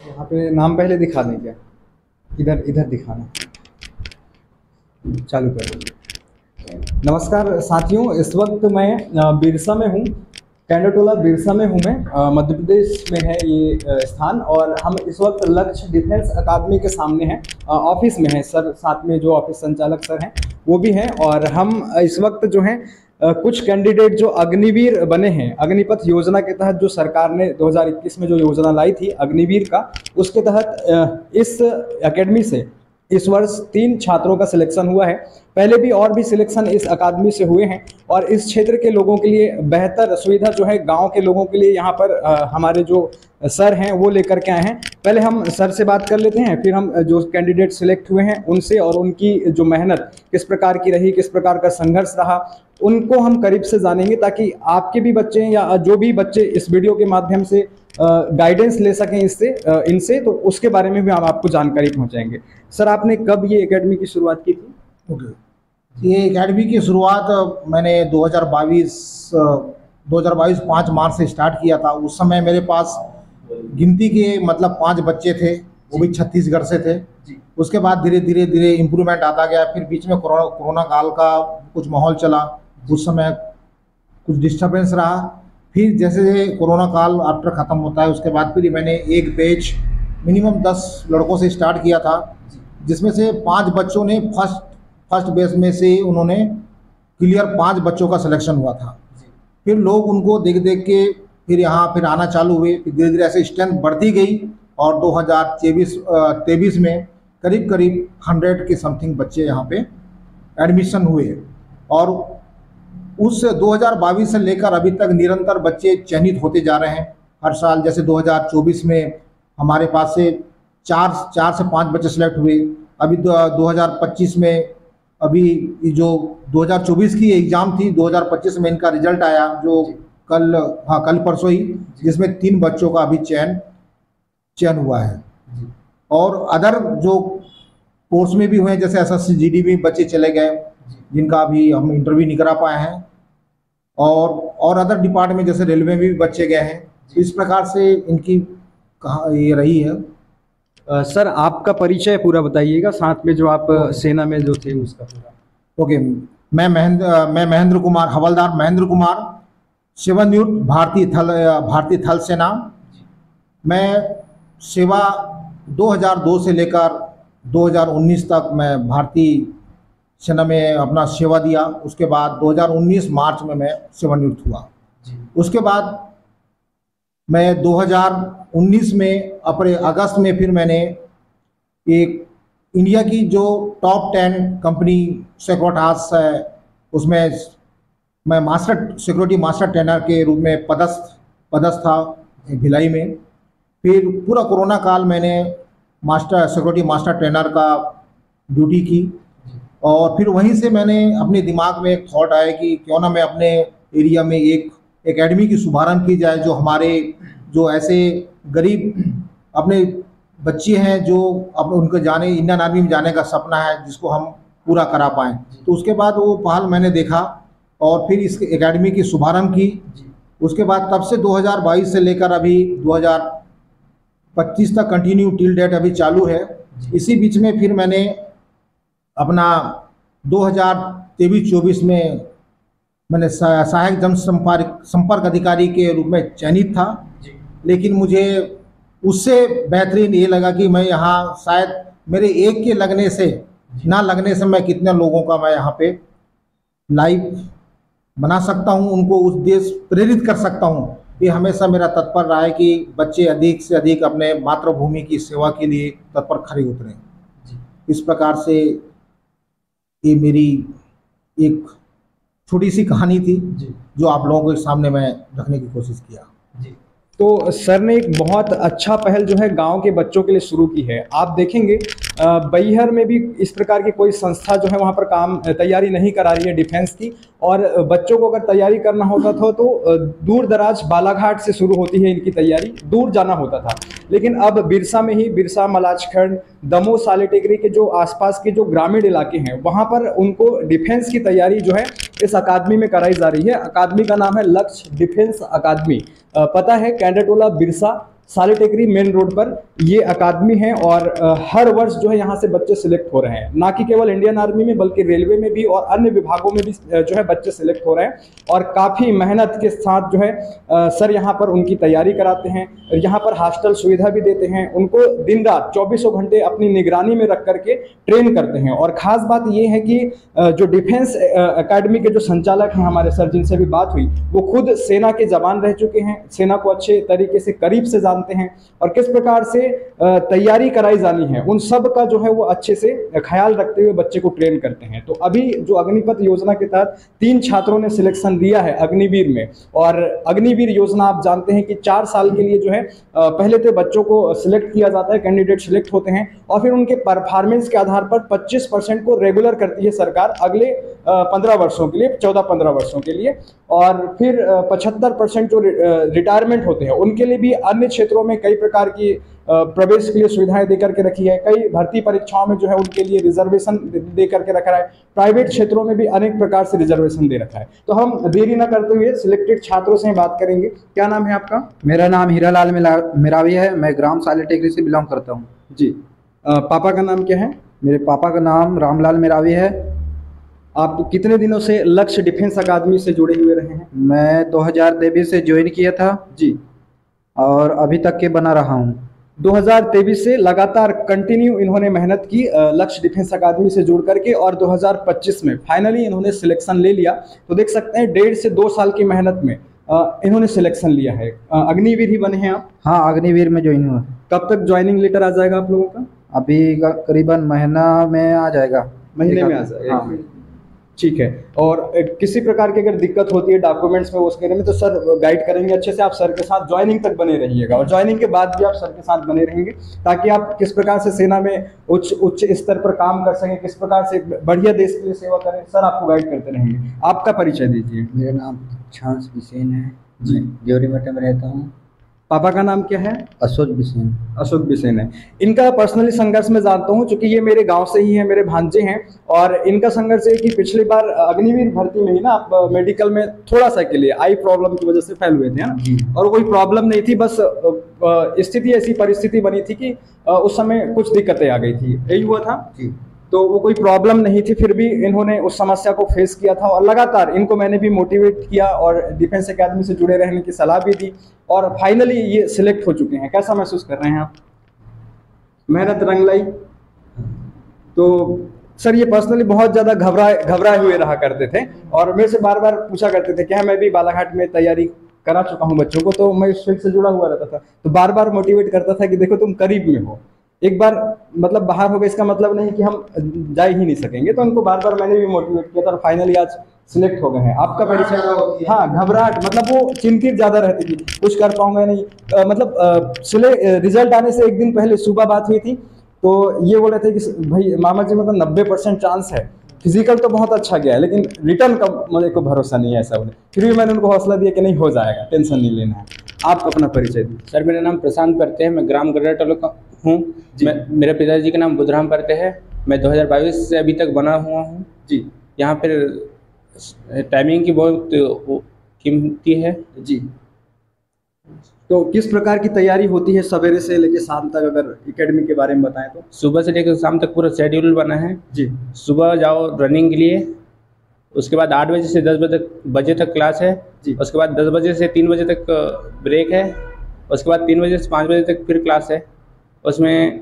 यहाँ पे नाम पहले दिखा दें क्या? इधर इधर दिखाना, चालू कर दो। नमस्कार साथियों, इस वक्त मैं बिरसा में हूँ। कैंडरटोला बिरसा में हूँ मैं। मध्य प्रदेश में है ये स्थान, और हम इस वक्त लक्ष्य डिफेंस अकादमी के सामने हैं। ऑफिस में है सर, साथ में जो ऑफिस संचालक सर हैं वो भी हैं। और हम इस वक्त जो हैं कुछ कैंडिडेट जो अग्निवीर बने हैं, अग्निपथ योजना के तहत जो सरकार ने 2021 में जो योजना लाई थी अग्निवीर का, उसके तहत इस एकेडमी से इस वर्ष 3 छात्रों का सिलेक्शन हुआ है। पहले भी और भी सिलेक्शन इस अकादमी से हुए हैं, और इस क्षेत्र के लोगों के लिए बेहतर सुविधा जो है गांव के लोगों के लिए यहाँ पर हमारे जो सर हैं वो लेकर के आए हैं। पहले हम सर से बात कर लेते हैं, फिर हम जो कैंडिडेट सिलेक्ट हुए हैं उनसे, और उनकी जो मेहनत किस प्रकार की रही, किस प्रकार का संघर्ष रहा, उनको हम करीब से जानेंगे, ताकि आपके भी बच्चे या जो भी बच्चे इस वीडियो के माध्यम से गाइडेंस ले सकें इनसे, तो उसके बारे में भी हम आपको जानकारी पहुंचाएंगे। सर, आपने कब ये एकेडमी की शुरुआत की थी? ये एकेडमी की शुरुआत मैंने 2022 5 मार्च से स्टार्ट किया था। उस समय मेरे पास गिनती के मतलब 5 बच्चे थे, वो भी छत्तीसगढ़ से थे। उसके बाद धीरे धीरे धीरे इम्प्रूवमेंट आता गया। फिर बीच में कोरोना काल का कुछ माहौल चला, उस समय कुछ डिस्टर्बेंस रहा। फिर जैसे कोरोना काल आफ्टर ख़त्म होता है, उसके बाद फिर मैंने एक बैच मिनिमम 10 लड़कों से स्टार्ट किया था, जिसमें से 5 बच्चों ने फर्स्ट बैच में से उन्होंने क्लियर 5 बच्चों का सिलेक्शन हुआ था। फिर लोग उनको देख देख के फिर यहाँ फिर आना चालू हुए। फिर धीरे धीरे ऐसे स्ट्रेंथ बढ़ती गई, और 2023 में करीब करीब 100 के समथिंग बच्चे यहाँ पे एडमिशन हुए। और उस 2022 से लेकर अभी तक निरंतर बच्चे चयनित होते जा रहे हैं हर साल। जैसे 2024 में हमारे पास से 4 से 5 बच्चे सेलेक्ट हुए। अभी 2025 में, अभी जो 2024 की एग्ज़ाम थी, 2025 में इनका रिजल्ट आया, जो कल परसों ही, जिसमें 3 बच्चों का अभी चयन हुआ है। और अदर जो कोर्स में भी हुए हैं, जैसे SSC GD में बच्चे चले गए, जिनका अभी हम इंटरव्यू नहीं करा पाए हैं। और अदर डिपार्टमेंट जैसे रेलवे में भी बच्चे गए हैं। इस प्रकार से इनकी ये रही है। सर, आपका परिचय पूरा बताइएगा, साथ में जो आप सेना में जो थे उसका पूरा। ओके, मैं महेंद्र कुमार, हवलदार महेंद्र कुमार, सेवानिवृत्त भारतीय थल सेना। मैं सेवा 2002 से लेकर 2019 तक मैं भारतीय सेना में अपना सेवा दिया। उसके बाद 2019 मार्च में मैं सेवानिवृत्त हुआ। उसके बाद मैं 2019 में अपने अगस्त में फिर मैंने एक इंडिया की जो टॉप 10 कंपनी सेक्रेटास है, उसमें मैं सिक्योरिटी मास्टर ट्रेनर के रूप में पदस्थ था भिलाई में। फिर पूरा कोरोना काल मैंने सिक्योरिटी मास्टर ट्रेनर का ड्यूटी की। और फिर वहीं से मैंने अपने दिमाग में एक थॉट आया कि क्यों ना मैं अपने एरिया में एक एकेडमी की शुभारंभ की जाए, जो हमारे जो ऐसे गरीब अपने बच्चे हैं जो अब उनको इंडियन आर्मी में जाने का सपना है, जिसको हम पूरा करा पाएँ। तो उसके बाद वो पहल मैंने देखा और फिर इस एकेडमी की शुभारंभ की। उसके बाद तब से 2022 से लेकर अभी 2025 तक कंटिन्यू टिल डेट अभी चालू है। इसी बीच में फिर मैंने अपना 2023-24 में मैंने सहायक जनसंपर्क अधिकारी के रूप में चयनित था। लेकिन मुझे उससे बेहतरीन ये लगा कि मैं यहाँ शायद मेरे एक के लगने से मैं कितने लोगों का मैं यहाँ पे लाइव बना सकता हूँ, उनको उस देश प्रेरित कर सकता हूँ। ये हमेशा मेरा तत्पर रहा है कि बच्चे अधिक से अधिक अपने मातृभूमि की सेवा के लिए तत्पर खड़े उतरें। इस प्रकार से ये मेरी एक छोटी सी कहानी थी, जो आप लोगों के सामने मैं रखने की कोशिश किया। तो सर ने एक बहुत अच्छा पहल जो है गांव के बच्चों के लिए शुरू की है। आप देखेंगे बैहर में भी इस प्रकार की कोई संस्था जो है वहां पर तैयारी नहीं करा रही है डिफेंस की। और बच्चों को अगर तैयारी करना होता था तो दूर दराज बालाघाट से शुरू होती है इनकी तैयारी, दूर जाना होता था। लेकिन अब बिरसा में ही, बिरसा, मलाजखंड, दमोह, सालेटेगरी के जो आसपास के जो ग्रामीण इलाके हैं वहाँ पर उनको डिफेंस की तैयारी जो है इस अकादमी में कराई जा रही है। अकादमी का नाम है लक्ष्य डिफेंस अकादमी। पता है कैंडरटोला बिरसा, साले टेकरी मेन रोड पर ये अकादमी है और हर वर्ष जो है यहाँ से बच्चे सिलेक्ट हो रहे हैं, ना कि केवल इंडियन आर्मी में बल्कि रेलवे में भी और अन्य विभागों में भी जो है बच्चे सिलेक्ट हो रहे हैं। और काफ़ी मेहनत के साथ जो है सर यहाँ पर उनकी तैयारी कराते हैं, यहाँ पर हॉस्टल सुविधा भी देते हैं, उनको दिन रात 24 घंटे अपनी निगरानी में रख करके ट्रेन करते हैं। और ख़ास बात ये है कि जो डिफेंस एकेडमी के जो संचालक हैं हमारे सर, जिनसे भी बात हुई, वो खुद सेना के जवान रह चुके हैं, सेना को अच्छे तरीके से करीब से जानते हैं और किस प्रकार से तैयारी कराई जानी है उन सब का जो है वो अच्छे से ख्याल रखते हुए बच्चे को ट्रेन करते हैं। तो अभी जो अग्निपथ योजना के तहत 3 छात्रों ने सिलेक्शन लिया है अग्निवीर में, और अग्निवीर योजना आप जानते हैं कि 4 साल के लिए जो है पहले तो बच्चों को सिलेक्ट किया जाता है, कैंडिडेट सिलेक्ट होते हैं और फिर उनके परफॉर्मेंस के आधार पर 25% को रेगुलर करती है सरकार अगले 15 वर्षों के लिए, 14-15 वर्षों के लिए, और फिर 75% जो रिटायरमेंट होते हैं उनके लिए भी अन्य क्षेत्रों में कई प्रकार की प्रवेश के लिए सुविधाएं दे करके रखी है। कई भर्ती परीक्षाओं में जो है उनके लिए रिजर्वेशन दे करके रखा है, प्राइवेट क्षेत्रों में भी अनेक प्रकार से रिजर्वेशन दे रखा है। तो हम देरी न करते हुए सिलेक्टेड छात्रों से बात करेंगे। क्या नाम है आपका? मेरा नाम हीरालाल मिरावी है, मैं ग्राम साले टेकरी से बिलोंग करता हूँ। जी। पापा का नाम क्या है? मेरे पापा का नाम रामलाल मिरावी है। आप कितने दिनों से लक्ष्य डिफेंस अकादमी से जुड़े हुए रहे हैं? मैं 2023 से ज्वाइन किया था जी, और अभी तक के बना रहा हूँ। 2023 से लगातार कंटिन्यू इन्होंने मेहनत की लक्ष्य डिफेंस अकादमी से जुड़ करके, और 2025 में फाइनली इन्होंने सिलेक्शन ले लिया। तो देख सकते हैं 1.5 से 2 साल की मेहनत में इन्होंने सिलेक्शन लिया है। अग्निवीर ही बने हैं आप? हाँ, अग्निवीर में ज्वाइन हुआ। कब तक ज्वाइनिंग लेटर आ जाएगा आप लोगों का? अभी करीबन महीना में आ जाएगा। महीने में आ जाएगा। हाँ। ठीक है। और किसी प्रकार की अगर दिक्कत होती है डॉक्यूमेंट्स में उसके में, तो सर गाइड करेंगे अच्छे से। आप सर के साथ ज्वाइनिंग तक बने रहिएगा और ज्वाइनिंग के बाद भी आप सर के साथ बने रहेंगे, ताकि आप किस प्रकार से सेना में उच्च स्तर पर काम कर सकें, किस प्रकार से बढ़िया देश के लिए सेवा करें, सर आपको गाइड करते रहेंगे। आपका परिचय दीजिए। मेरा नाम छांस बिसेन है जी, जोरीमठ में रहता हूँ। पापा का नाम क्या है? अशोक बिसेन। अशोक बिसेन है। इनका पर्सनली संघर्ष मैं जानता हूँ, क्योंकि ये मेरे गांव से ही है, मेरे भांजे हैं। और इनका संघर्ष है कि पिछली बार अग्निवीर भर्ती में ही ना आप मेडिकल में थोड़ा सा के लिए आई प्रॉब्लम की वजह से फेल हुए थे, है ना? और कोई प्रॉब्लम नहीं थी, बस स्थिति ऐसी परिस्थिति बनी थी कि उस समय कुछ दिक्कतें आ गई थी, यही हुआ था जी। तो वो कोई प्रॉब्लम नहीं थी, फिर भी इन्होंने उस समस्या को फेस किया था। और लगातार इनको मैंने भी मोटिवेट किया और डिफेंस एकेडमी से जुड़े रहने की सलाह भी दी, और फाइनली ये सिलेक्ट हो चुके हैं। कैसा महसूस कर रहे हैं आप? मेहनत रंग लाई? तो सर ये पर्सनली बहुत ज़्यादा घबराए हुए रहा करते थे और मेरे से बार बार पूछा करते थे कि मैं भी बालाघाट में तैयारी करा चुका हूँ बच्चों को, तो मैं इस फील्ड से जुड़ा हुआ रहता था। तो बार बार मोटिवेट करता था कि देखो तुम करीब में हो, एक बार मतलब बाहर हो गए इसका मतलब नहीं कि हम जा ही नहीं सकेंगे। तो उनको बार बार मैंने भी मोटिवेट किया था और फाइनली आज सिलेक्ट हो गए हैं। आपका परिचय? हाँ, घबराहट, मतलब वो चिंतित ज़्यादा रहती थी, कुछ कर पाऊंगा नहीं। रिजल्ट आने से एक दिन पहले सुबह बात हुई थी, तो ये बोल रहे थे कि भाई मामा जी मतलब 90% चांस है, फिजिकल तो बहुत अच्छा गया है लेकिन रिटर्न का मुझे को भरोसा नहीं है, ऐसा बोले। फिर भी मैंने उनको हौसला दिया कि नहीं हो जाएगा, टेंशन नहीं लेना है। आप अपना परिचय दीजिए। सर मेरा नाम प्रशांत परते हैं, मैं ग्राम गड्ढा का हूँ। मेरे पिताजी का नाम बुधराम परते हैं। मैं 2022 से अभी तक बना हुआ हूँ जी। यहाँ पर टाइमिंग की बहुत कीमती है जी। तो किस प्रकार की तैयारी होती है सवेरे से लेकर शाम तक, अगर एकेडमी के बारे में बताएं तो? सुबह से लेकर शाम तक पूरा शेड्यूल बना है जी। सुबह जाओ रनिंग के लिए, उसके बाद 8 बजे से 10 बजे तक क्लास है जी। उसके बाद 10 बजे से 3 बजे तक ब्रेक है, उसके बाद 3 बजे से 5 बजे तक फिर क्लास है। उसमें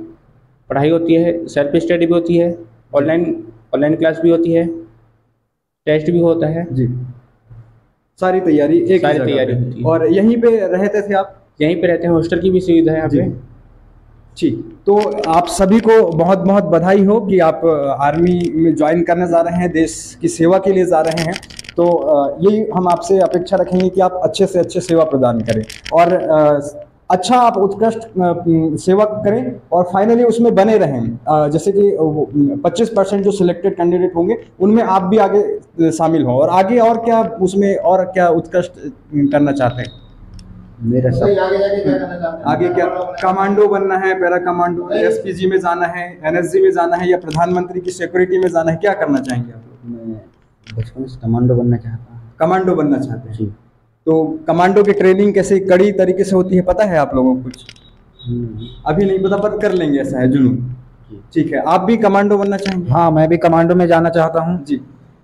पढ़ाई होती है, सेल्फ स्टडी भी होती है, ऑनलाइन क्लास भी होती है, टेस्ट भी होता है जी। सारी तैयारी एक सारी तैयारी होती है। और यहीं पे रहते थे आप? यहीं पे रहते हैं, हॉस्टल की भी सुविधा है यहाँ पे जी। तो आप सभी को बहुत बहुत बधाई हो कि आप आर्मी में ज्वाइन करने जा रहे हैं, देश की सेवा के लिए जा रहे हैं। तो यही हम आपसे अपेक्षा रखेंगे कि आप अच्छे से अच्छे सेवा प्रदान करें और अच्छा आप उत्कृष्ट सेवा करें और फाइनली उसमें बने रहें। जैसे कि 25% जो सिलेक्टेड कैंडिडेट होंगे उनमें आप भी आगे शामिल हों। और आगे और क्या उसमें और क्या उत्कृष्ट करना चाहते हैं? मेरा सब आगे क्या कमांडो बनना है, पैरा कमांडो, एसपीजी में जाना है, एनएसजी में जाना है, या प्रधानमंत्री की सिक्योरिटी में जाना है? क्या करना चाहेंगे आप लोग? मैं बचपन से कमांडो बनना चाहता हूँ। कमांडो बनना चाहते हैं जी। तो कमांडो की ट्रेनिंग कैसे कड़ी तरीके से होती है, पता है आप लोगों को कुछ? अभी नहीं पता पर कर लेंगे, ऐसा है जुनून। ठीक है, आप भी कमांडो बनना चाहेंगे? हाँ, मैं भी कमांडो में जाना चाहता हूँ। जी।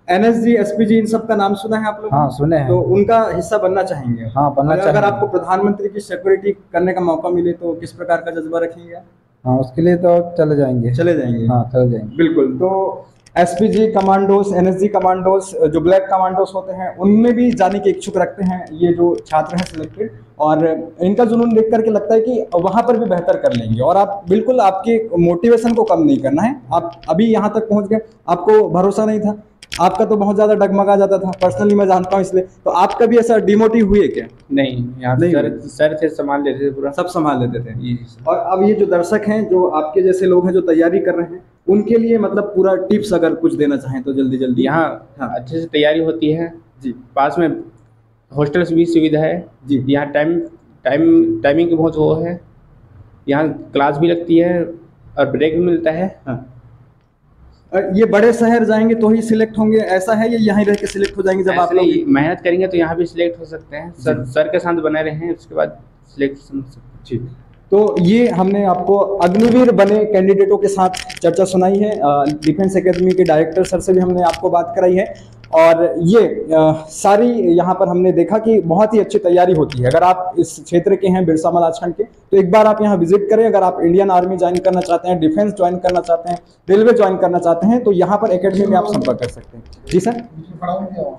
एनएसजी, एसपीजी, इन सब का नाम सुना है आप लोग? हाँ, सुने हैं। तो उनका हिस्सा बनना चाहेंगे? हाँ, बनना और अगर चाहेंगे। आपको प्रधानमंत्री की सिक्योरिटी करने का मौका मिले तो किस प्रकार का जज्बा रखेंगे आप? हाँ, उसके लिए तो चले जाएंगे। चले जाएंगे? हाँ, चले जाएंगे। बिल्कुल। तो एसपीजी कमांडोस, एनएसजी कमांडोस, जो ब्लैक कमांडोस होते हैं, उनमें भी जाने की इच्छुक रखते हैं ये जो छात्र हैं सिलेक्टेड, और इनका जुनून देख करके लगता है कि वहाँ पर भी बेहतर कर लेंगे। और आप बिल्कुल, आपके मोटिवेशन को कम नहीं करना है। आप अभी यहाँ तक पहुँच गए, आपको भरोसा नहीं था, आपका तो बहुत ज़्यादा डगमगा जाता था, पर्सनली मैं जानता हूँ, इसलिए तो आपका भी ऐसा डिमोटिव हुए क्या? नहीं, यहाँ नहीं सर थे, संभाल लेते थे पूरा। सब संभाल लेते थे। जी। और अब ये जो दर्शक हैं, जो आपके जैसे लोग हैं जो तैयारी कर रहे हैं, उनके लिए मतलब पूरा टिप्स अगर कुछ देना चाहें तो जल्दी जल्दी। यहाँ हाँ। अच्छे से तैयारी होती है जी। पास में हॉस्टल भी सुविधा है जी। यहाँ टाइमिंग की बहुत वो है, यहाँ क्लास भी लगती है और ब्रेक भी मिलता है। हाँ। ये बड़े शहर जाएंगे तो ही सिलेक्ट होंगे, ऐसा है, या यहीं रह के सिलेक्ट हो जाएंगे जब आप लोग? मेहनत करेंगे तो यहाँ भी सिलेक्ट हो सकते हैं, सर के साथ बने रहे, उसके बाद सिलेक्शन। ठीक। तो ये हमने आपको अग्निवीर बने कैंडिडेटों के साथ चर्चा सुनाई है। डिफेंस एकेडमी के डायरेक्टर सर से भी हमने आपको बात कराई है, और ये सारी यहाँ पर हमने देखा कि बहुत ही अच्छी तैयारी होती है। अगर आप इस क्षेत्र के हैं, बिरसा मलाछखंड के, तो एक बार आप यहाँ विजिट करें। अगर आप इंडियन आर्मी ज्वाइन करना चाहते हैं, डिफेंस ज्वाइन करना चाहते हैं, रेलवे ज्वाइन करना चाहते हैं, तो यहाँ पर एकेडमी में आप संपर्क कर सकते हैं। जी सर।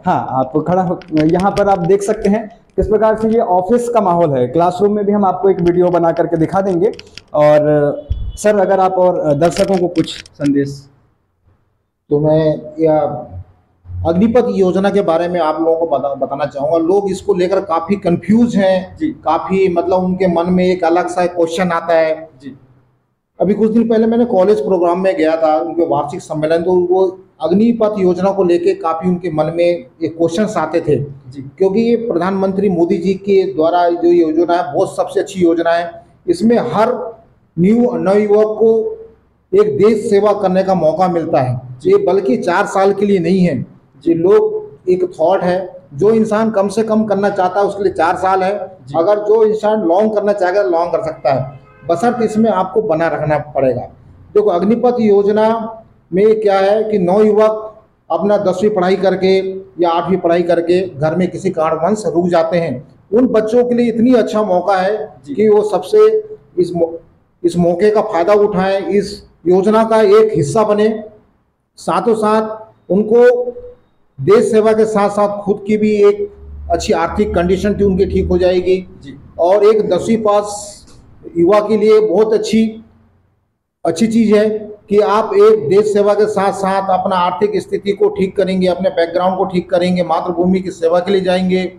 हाँ, आप खड़ा हो, यहाँ पर आप देख सकते हैं किस प्रकार से ये ऑफिस का माहौल है। क्लासरूम में भी हम आपको एक वीडियो बना करके दिखा देंगे। और सर, अगर आप और दर्शकों को कुछ संदेश। तो मैं या अग्निपथ योजना के बारे में आप लोगों को बताना चाहूँगा। लोग इसको लेकर काफ़ी कंफ्यूज हैं जी। काफ़ी मतलब उनके मन में एक अलग सा क्वेश्चन आता है। जी। अभी कुछ दिन पहले मैंने कॉलेज प्रोग्राम में गया था, उनके वार्षिक सम्मेलन, तो वो अग्निपथ योजना को लेके काफ़ी उनके मन में एक क्वेश्चंस आते थे। जी। क्योंकि ये प्रधानमंत्री मोदी जी के द्वारा जो योजना है बहुत सबसे अच्छी योजना है। इसमें हर नवयुवक को एक देश सेवा करने का मौका मिलता है। ये बल्कि 4 साल के लिए नहीं है, ये लोग एक थॉट है। जो इंसान कम से कम करना चाहता है उसके लिए 4 साल है, अगर जो इंसान लॉन्ग करना चाहेगा लॉन्ग कर सकता है, बशर्ते इसमें आपको बना रखना पड़ेगा। देखो, अग्निपथ योजना में क्या है कि नवयुवक अपना 10वीं पढ़ाई करके या 8वीं पढ़ाई करके घर में किसी कारणवश रुक जाते हैं। उन बच्चों के लिए इतनी अच्छा मौका है कि वो सबसे इस मौके का फायदा उठाएं, इस योजना का एक हिस्सा बने। साथों साथ उनको देश सेवा के साथ साथ खुद की भी एक अच्छी आर्थिक कंडीशन थी उनकी ठीक हो जाएगी। और एक 10वीं पास युवा के लिए बहुत अच्छी चीज़ है कि आप एक देश सेवा के साथ साथ अपना आर्थिक स्थिति को ठीक करेंगे, अपने बैकग्राउंड को ठीक करेंगे, मातृभूमि की सेवा के लिए जाएंगे,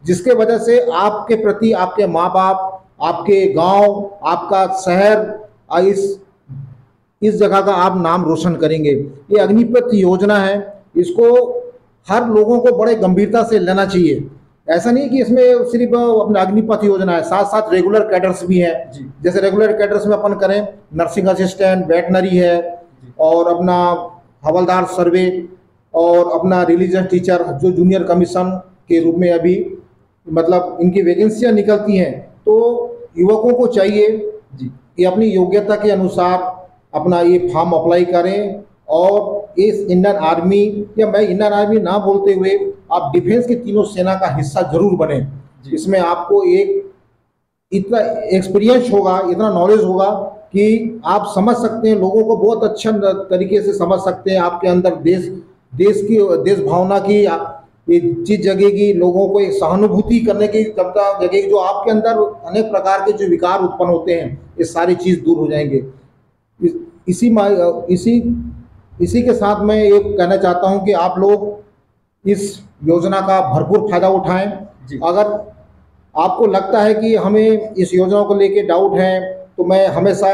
जिसके वजह से आपके प्रति आपके माँ बाप, आपके गांव, आपका शहर, इस जगह का आप नाम रोशन करेंगे। ये अग्निपथ योजना है, इसको हर लोगों को बड़े गंभीरता से लेना चाहिए। ऐसा नहीं कि इसमें सिर्फ अपना अग्निपथ योजना है, साथ साथ रेगुलर कैडर्स भी है। जैसे रेगुलर कैडर्स में अपन करें नर्सिंग असिस्टेंट, वेटनरी है, और अपना हवलदार सर्वे, और अपना रिलीजियस टीचर जो जूनियर कमीशन के रूप में अभी मतलब इनकी वैकेंसियां निकलती हैं। तो युवकों को चाहिए कि अपनी योग्यता के अनुसार अपना ये फॉर्म अप्लाई करें, और इस इंडियन आर्मी, या मैं इंडियन आर्मी ना बोलते हुए आप डिफेंस की तीनों सेना का हिस्सा जरूर बने। इसमें आपको एक इतना एक्सपीरियंस होगा, इतना नॉलेज होगा कि आप समझ सकते हैं, लोगों को बहुत अच्छा तरीके से समझ सकते हैं। आपके अंदर देश भावना की ये चीज़ जगेगी, लोगों को एक सहानुभूति करने की क्षमता जगेगी। जो आपके अंदर अनेक प्रकार के जो विकार उत्पन्न होते हैं, ये सारी चीज़ दूर हो जाएंगे। इसी के साथ मैं ये कहना चाहता हूं कि आप लोग इस योजना का भरपूर फायदा उठाएं। अगर आपको लगता है कि हमें इस योजना को लेके डाउट है, तो मैं हमेशा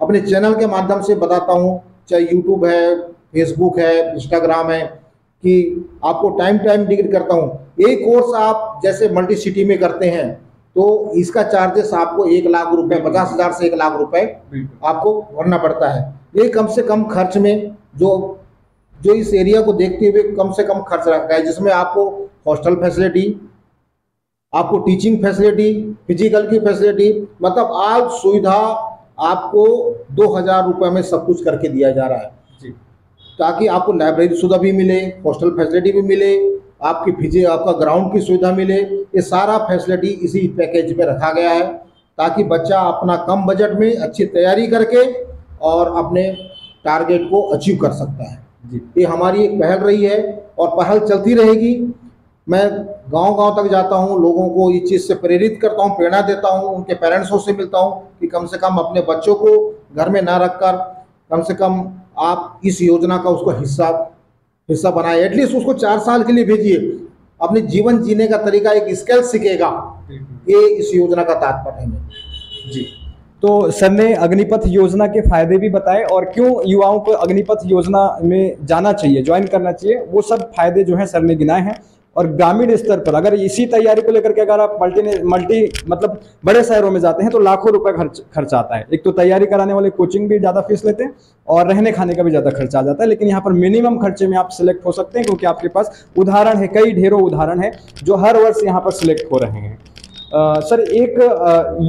अपने चैनल के माध्यम से बताता हूं, चाहे यूट्यूब है, फेसबुक है, इंस्टाग्राम है, कि आपको टाइम डिग्री करता हूं। एक कोर्स आप जैसे मल्टी सिटी में करते हैं तो इसका चार्जेस आपको 1 लाख रुपए, 50,000 से 1 लाख रुपए आपको भरना पड़ता है। ये कम से कम खर्च में जो इस एरिया को देखते हुए कम से कम खर्च रखा है, जिसमें आपको हॉस्टल फैसिलिटी, आपको टीचिंग फैसिलिटी, फिजिकल की फैसिलिटी, मतलब आज सुविधा आपको 2,000 रुपये में सब कुछ करके दिया जा रहा है जी। ताकि आपको लाइब्रेरी सुविधा भी मिले, हॉस्टल फैसिलिटी भी मिले, आपका ग्राउंड की सुविधा मिले। ये सारा फैसिलिटी इसी पैकेज में रखा गया है ताकि बच्चा अपना कम बजट में अच्छी तैयारी करके और अपने टारगेट को अचीव कर सकता है जी। ये हमारी एक पहल रही है और पहल चलती रहेगी। मैं गांव-गांव तक जाता हूं, लोगों को इस चीज़ से प्रेरित करता हूं, प्रेरणा देता हूं, उनके पेरेंट्सों से मिलता हूं कि कम से कम अपने बच्चों को घर में ना रखकर कम से कम आप इस योजना का उसको हिस्सा बनाए। एटलीस्ट उसको 4 साल के लिए भेजिए, अपने जीवन जीने का तरीका, एक स्किल सीखेगा। ये इस योजना का तात्पर्य है जी। तो सर ने अग्निपथ योजना के फायदे भी बताए और क्यों युवाओं को अग्निपथ योजना में जाना चाहिए, ज्वाइन करना चाहिए, वो सब फायदे जो हैं सर ने गिनाए हैं। और ग्रामीण स्तर पर अगर इसी तैयारी को लेकर के अगर आप मल्टी मतलब बड़े शहरों में जाते हैं तो लाखों रुपए खर्च आता है। एक तो तैयारी कराने वाले कोचिंग भी ज़्यादा फीस लेते हैं और रहने खाने का भी ज़्यादा खर्चा आ जाता है, लेकिन यहाँ पर मिनिमम खर्चे में आप सिलेक्ट हो सकते हैं क्योंकि आपके पास उदाहरण है, कई ढेरों उदाहरण है जो हर वर्ष यहाँ पर सिलेक्ट हो रहे हैं। सर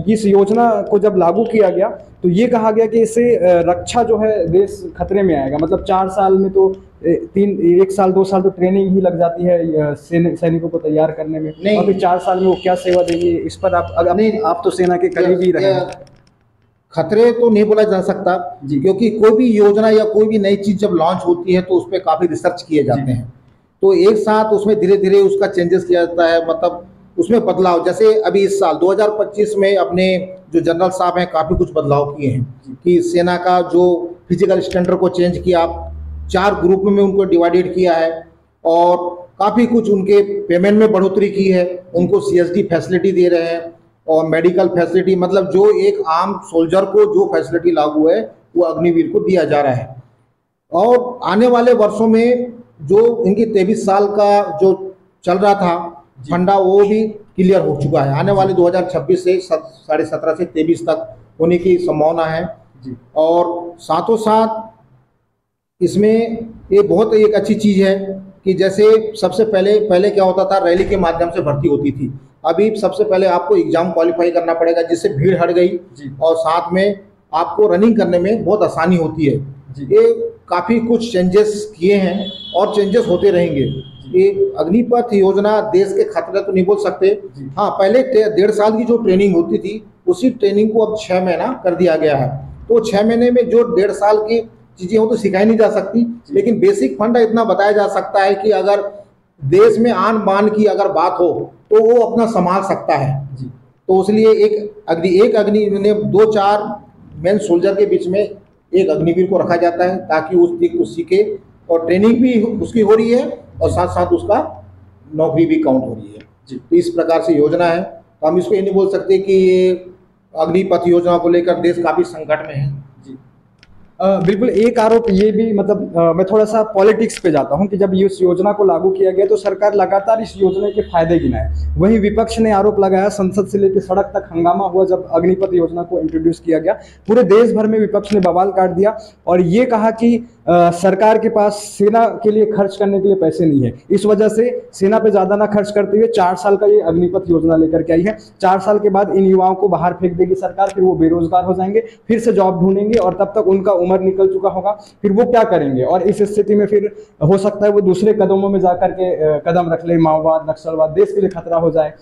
इस योजना को जब लागू किया गया तो ये कहा गया कि इससे रक्षा जो है देश खतरे में आएगा। मतलब 4 साल में तो 1 साल 2 साल तो ट्रेनिंग ही लग जाती है सैनिकों को तैयार करने में, और फिर 4 साल में वो क्या सेवा देंगे, इस पर आप तो सेना के करीब ही रहे हैं। खतरे तो नहीं बोला जा सकता जी, क्योंकि कोई भी योजना या कोई भी नई चीज़ जब लॉन्च होती है तो उस पर काफ़ी रिसर्च किए जाते हैं, तो एक साथ उसमें धीरे धीरे उसका चेंजेस किया जाता है, मतलब उसमें बदलाव। जैसे अभी इस साल 2025 में अपने जो जनरल साहब हैं काफ़ी कुछ बदलाव किए हैं कि सेना का जो फिजिकल स्टैंडर्ड को चेंज किया, 4 ग्रुप में उनको डिवाइडेड किया है और काफ़ी कुछ उनके पेमेंट में बढ़ोतरी की है, उनको CSD फैसिलिटी दे रहे हैं और मेडिकल फैसिलिटी, मतलब जो एक आम सोल्जर को जो फैसिलिटी लागू है वो अग्निवीर को दिया जा रहा है। और आने वाले वर्षों में जो इनकी 23 साल का जो चल रहा था फंडा वो भी क्लियर हो चुका है, आने वाले 2026 से 17.5 से 23 तक होने की संभावना है जी। और साथों साथ इसमें ये बहुत एक अच्छी चीज़ है कि जैसे सबसे पहले क्या होता था, रैली के माध्यम से भर्ती होती थी, अभी सबसे पहले आपको एग्जाम क्वालिफाई करना पड़ेगा जिससे भीड़ हट गई और साथ में आपको रनिंग करने में बहुत आसानी होती है। ये काफ़ी कुछ चेंजेस किए हैं और चेंजेस होते रहेंगे। ये अग्निपथ योजना देश के खतरे तो नहीं बोल सकते, हाँ पहले 1.5 साल की जो ट्रेनिंग होती थी उसी ट्रेनिंग को अब 6 महीना कर दिया गया है, तो 6 महीने में जो 1.5 साल की चीज़ें हो तो सिखाई नहीं जा सकती, लेकिन बेसिक फंडा इतना बताया जा सकता है कि अगर देश में आन बान की अगर बात हो तो वो अपना संभाल सकता है जी। तो इसलिए एक अग्नि ने 2-4 मेन सोल्जर के बीच में एक अग्निवीर को रखा जाता है ताकि उस चीज को सीखे और ट्रेनिंग भी उसकी हो रही है और साथ साथ उसका नौकरी भी काउंट हो रही है जी। तो इस प्रकार से योजना है, तो हम इसको ये नहीं बोल सकते कि ये अग्निपथ योजना को लेकर देश काफ़ी संकट में है जी। बिल्कुल। एक आरोप ये भी मतलब मैं थोड़ा सा पॉलिटिक्स पे जाता हूँ कि जब इस योजना को लागू किया गया तो सरकार लगातार इस योजना के फायदे गिनाए, वहीं विपक्ष ने आरोप लगाया, संसद से लेकर सड़क तक हंगामा हुआ जब अग्निपथ योजना को इंट्रोड्यूस किया गया, पूरे देश भर में विपक्ष ने बवाल काट दिया और ये कहा कि सरकार के पास सेना के लिए खर्च करने के लिए पैसे नहीं है, इस वजह से सेना पे ज़्यादा ना खर्च करते हुए 4 साल का ये अग्निपथ योजना लेकर के आई है। 4 साल के बाद इन युवाओं को बाहर फेंक देगी सरकार, फिर वो बेरोजगार हो जाएंगे, फिर से जॉब ढूंढेंगे और तब तक उनका उम्र निकल चुका होगा, फिर वो क्या करेंगे और इस स्थिति में फिर हो सकता है वो दूसरे कदमों में जाकर के कदम रख ले, माओवाद नक्सलवाद, देश के लिए खतरा हो जाए।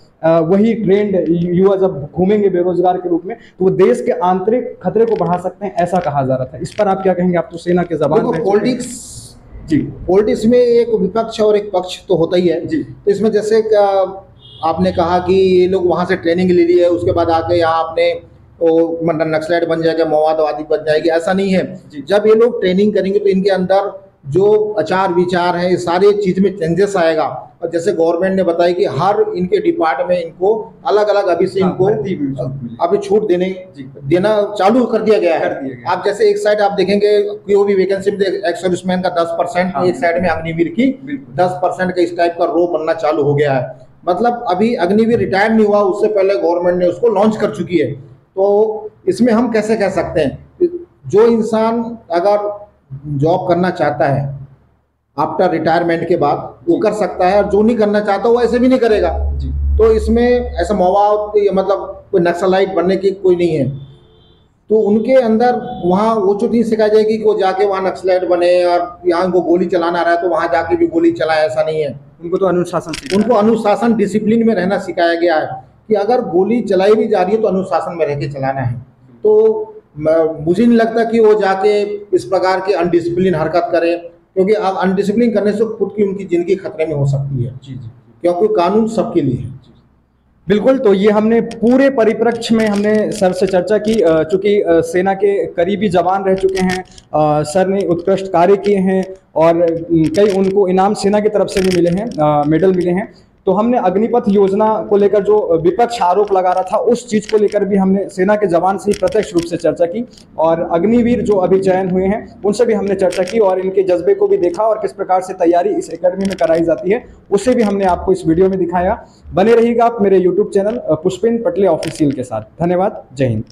वही ट्रेंड युवा जब घूमेंगे बेरोजगार के रूप में तो वो देश के आंतरिक खतरे को बढ़ा सकते हैं, ऐसा कहा जा रहा था। इस पर आप क्या कहेंगे? आप तो सेना के जबान पॉलिटिक्स में एक विपक्ष और एक पक्ष तो होता ही है जी। तो इसमें जैसे आपने कहा कि ये लोग वहाँ से ट्रेनिंग ले ली है, उसके बाद आके यहाँ आपने नक्सलाइट बन जाएगा, माओवादी बन जाएगी, ऐसा नहीं है। जब ये लोग ट्रेनिंग करेंगे तो इनके अंदर जो आचार विचार है सारे चीज में चेंजेस आएगा। और जैसे गवर्नमेंट ने बताया कि हर इनके डिपार्टमेंट में इनको अलग अलग अभी से इनको अभी छूट देना चालू कर दिया गया है। आप जैसे एक साइड आप देखेंगे कोई भी वैकेंसी में एक्स सर्विसमैन का 10%, एक साइड में अग्निवीर की 10% का इस टाइप का रो बनना चालू हो गया है। मतलब अभी अग्निवीर रिटायर नहीं हुआ, उससे पहले गवर्नमेंट ने उसको लॉन्च कर चुकी है। तो इसमें हम कैसे कह सकते हैं जो इंसान अगर जॉब करना चाहता है आफ्टर रिटायरमेंट के बाद वो कर सकता है, और जो नहीं करना चाहता वो ऐसे भी नहीं करेगा। तो इसमें ऐसा मवाद मतलब कोई नक्सलाइट बनने की कोई नहीं है। तो उनके अंदर वहाँ वो चीज़ नहीं सिखाई जाएगी कि वो जाके वहाँ नक्सलाइट बने और यहाँ को गोली चलाना रहा है तो वहाँ जाके भी गोली चलाए, ऐसा नहीं है। उनको तो अनुशासन उनको अनुशासन डिसिप्लिन में रहना सिखाया गया है कि अगर गोली चलाई भी जा रही है तो अनुशासन में रह के चलाना है। तो मुझे नहीं लगता कि वो जाके इस प्रकार की अनडिसिप्लिन हरकत करें, क्योंकि अब अनडिसिप्लिन करने से खुद की उनकी ज़िंदगी खतरे में हो सकती है। क्योंकि कानून सबके लिए है। बिल्कुल। तो ये हमने पूरे परिप्रेक्ष्य में हमने सर से चर्चा की, चूँकि सेना के करीबी जवान रह चुके हैं, सर ने उत्कृष्ट कार्य किए हैं और कई उनको इनाम सेना की तरफ से भी मिले हैं, मेडल मिले हैं। तो हमने अग्निपथ योजना को लेकर जो विपक्ष आरोप लगा रहा था उस चीज़ को लेकर भी हमने सेना के जवान से ही प्रत्यक्ष रूप से चर्चा की, और अग्निवीर जो अभी चयन हुए हैं उनसे भी हमने चर्चा की और इनके जज्बे को भी देखा और किस प्रकार से तैयारी इस एकेडमी में कराई जाती है उसे भी हमने आपको इस वीडियो में दिखाया। बने रहिएगा आप मेरे यूट्यूब चैनल पुष्पिन पटले ऑफिशियल के साथ। धन्यवाद। जय हिंद।